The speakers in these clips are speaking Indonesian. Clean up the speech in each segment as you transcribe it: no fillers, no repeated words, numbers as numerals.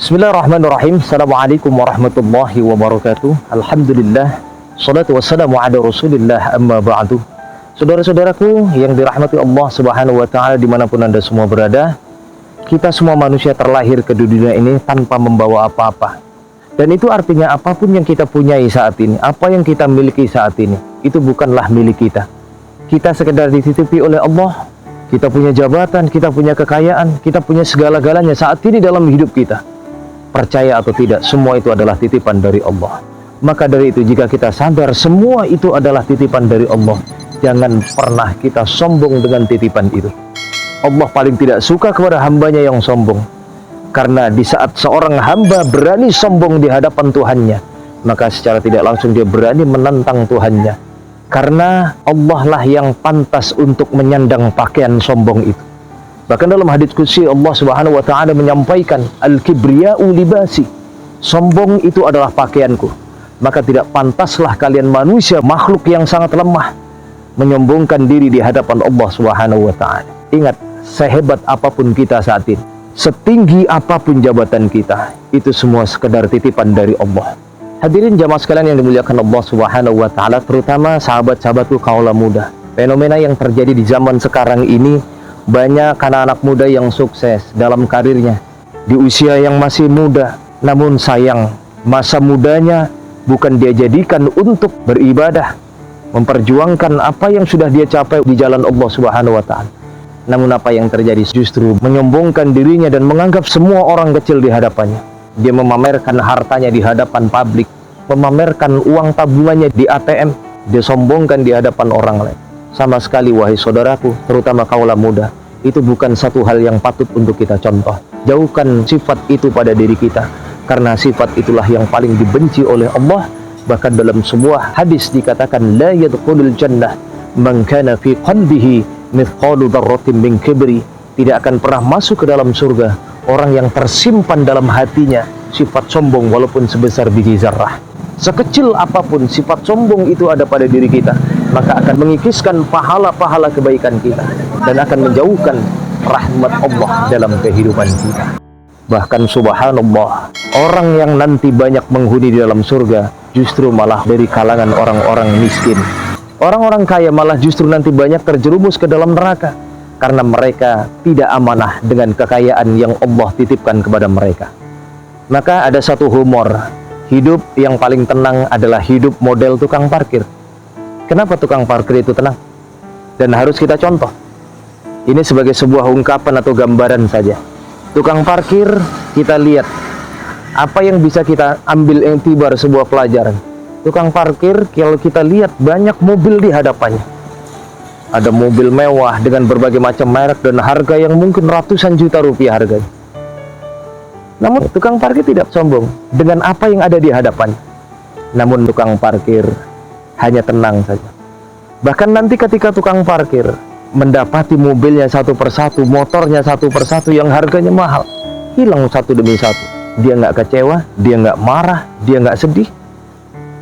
Bismillahirrahmanirrahim. Assalamualaikum warahmatullahi wabarakatuh. Alhamdulillah. Salatu wassalamu ala rasulillah, amma ba'du. Saudara-saudaraku yang dirahmati Allah subhanahu wa ta'ala dimanapun Anda semua berada, kita semua manusia terlahir ke dunia ini tanpa membawa apa-apa. Dan itu artinya apapun yang kita punyai saat ini, apa yang kita miliki saat ini, itu bukanlah milik kita. Kita sekedar dititipi oleh Allah. Kita punya jabatan, kita punya kekayaan, kita punya segala-galanya saat ini dalam hidup kita. Percaya atau tidak, semua itu adalah titipan dari Allah. Maka dari itu, jika kita sadar semua itu adalah titipan dari Allah, jangan pernah kita sombong dengan titipan itu. Allah paling tidak suka kepada hambanya yang sombong. Karena di saat seorang hamba berani sombong di hadapan Tuhannya, maka secara tidak langsung dia berani menentang Tuhannya. Karena Allah lah yang pantas untuk menyandang pakaian sombong itu. Bahkan dalam hadits qudsi Allah Subhanahu wa taala menyampaikan, al-kibriya'u libasi. Sombong itu adalah pakaianku. Maka tidak pantaslah kalian manusia, makhluk yang sangat lemah, menyombongkan diri di hadapan Allah Subhanahu wa taala. Ingat, sehebat apapun kita saat ini, setinggi apapun jabatan kita, itu semua sekedar titipan dari Allah. Hadirin jamaah sekalian yang dimuliakan Allah Subhanahu wa taala, terutama sahabat-sahabatku kaula muda. Fenomena yang terjadi di zaman sekarang ini, banyak anak-anak muda yang sukses dalam karirnya di usia yang masih muda, namun sayang masa mudanya bukan dia jadikan untuk beribadah, memperjuangkan apa yang sudah dia capai di jalan Allah Subhanahu wa taala. Namun apa yang terjadi justru menyombongkan dirinya dan menganggap semua orang kecil di hadapannya. Dia memamerkan hartanya di hadapan publik, memamerkan uang tabungannya di ATM, dia sombongkan di hadapan orang lain. Sama sekali wahai saudaraku, terutama kaula muda, itu bukan satu hal yang patut untuk kita contoh. Jauhkan sifat itu pada diri kita, karena sifat itulah yang paling dibenci oleh Allah. Bahkan dalam sebuah hadis dikatakan, la yadkhulul jannah man kana fi qalbihi mithqalu dzarratin min kibri. Tidak akan pernah masuk ke dalam surga orang yang tersimpan dalam hatinya sifat sombong walaupun sebesar biji zarrah. Sekecil apapun sifat sombong itu ada pada diri kita, maka akan mengikiskan pahala-pahala kebaikan kita dan akan menjauhkan rahmat Allah dalam kehidupan kita. Bahkan subhanallah, orang yang nanti banyak menghuni di dalam surga justru malah dari kalangan orang-orang miskin. Orang-orang kaya malah justru nanti banyak terjerumus ke dalam neraka karena mereka tidak amanah dengan kekayaan yang Allah titipkan kepada mereka. Maka ada satu humor, hidup yang paling tenang adalah hidup model tukang parkir. Kenapa tukang parkir itu tenang? Dan harus kita contoh. Ini sebagai sebuah ungkapan atau gambaran saja. Tukang parkir, kita lihat apa yang bisa kita ambil intibar sebuah pelajaran. Tukang parkir, kalau kita lihat banyak mobil di hadapannya. Ada mobil mewah dengan berbagai macam merek dan harga yang mungkin ratusan juta rupiah harganya. Namun tukang parkir tidak sombong dengan apa yang ada di hadapan. Namun tukang parkir hanya tenang saja. Bahkan nanti ketika tukang parkir mendapati mobilnya satu persatu, motornya satu persatu yang harganya mahal, hilang satu demi satu, dia nggak kecewa, dia nggak marah, dia nggak sedih.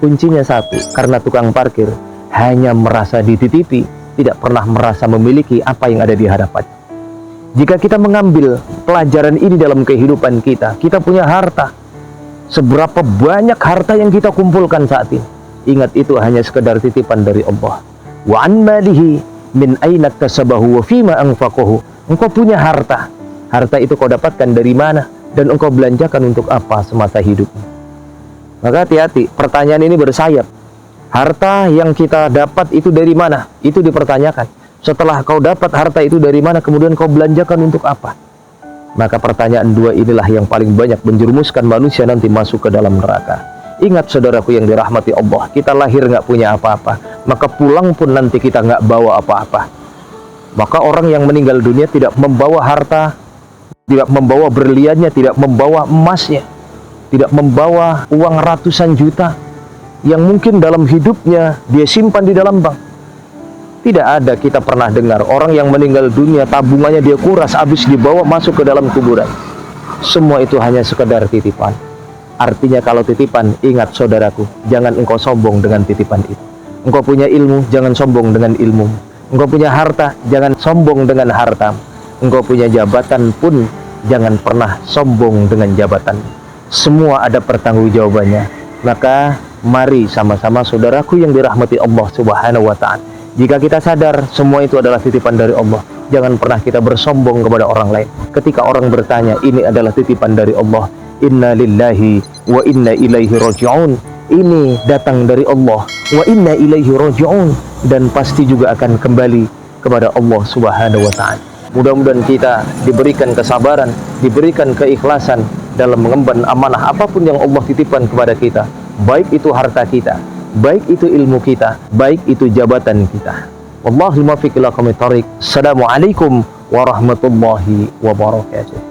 Kuncinya satu, karena tukang parkir hanya merasa dititipi, tidak pernah merasa memiliki apa yang ada di hadapan. Jika kita mengambil pelajaran ini dalam kehidupan kita, kita punya harta. Seberapa banyak harta yang kita kumpulkan saat ini, ingat itu hanya sekedar titipan dari Allah. Wa an malihi min aina iktasabahu wa fima anfaqahu. Engkau punya harta. Harta itu kau dapatkan dari mana dan engkau belanjakan untuk apa semasa hidupmu. Maka hati-hati, pertanyaan ini bersayap. Harta yang kita dapat itu dari mana? Itu dipertanyakan. Setelah kau dapat harta itu dari mana, kemudian kau belanjakan untuk apa? Maka pertanyaan dua inilah yang paling banyak menjerumuskan manusia nanti masuk ke dalam neraka. Ingat saudaraku yang dirahmati Allah, kita lahir nggak punya apa-apa, maka pulang pun nanti kita nggak bawa apa-apa. Maka orang yang meninggal dunia tidak membawa harta, tidak membawa berliannya, tidak membawa emasnya, tidak membawa uang ratusan juta yang mungkin dalam hidupnya dia simpan di dalam bank. Tidak ada kita pernah dengar orang yang meninggal dunia tabungannya dia kuras habis dibawa masuk ke dalam kuburan. Semua itu hanya sekedar titipan. Artinya kalau titipan, ingat saudaraku, jangan engkau sombong dengan titipan itu. Engkau punya ilmu, jangan sombong dengan ilmu. Engkau punya harta, jangan sombong dengan harta. Engkau punya jabatan pun, jangan pernah sombong dengan jabatan. Semua ada pertanggungjawabannya. Maka mari sama-sama saudaraku yang dirahmati Allah Subhanahu wa taala. Jika kita sadar semua itu adalah titipan dari Allah, jangan pernah kita bersombong kepada orang lain. Ketika orang bertanya, ini adalah titipan dari Allah. Inna lillahi wa inna ilaihi raji'un. Ini datang dari Allah, wa inna ilaihi raji'un, dan pasti juga akan kembali kepada Allah Subhanahu wa taala. Mudah-mudahan kita diberikan kesabaran, diberikan keikhlasan dalam mengemban amanah apapun yang Allah titipkan kepada kita, baik itu harta kita, baik itu ilmu kita, baik itu jabatan kita. Wallahul muwaffiq ila aqwamit thoriq. Assalamualaikum warahmatullahi wabarakatuh.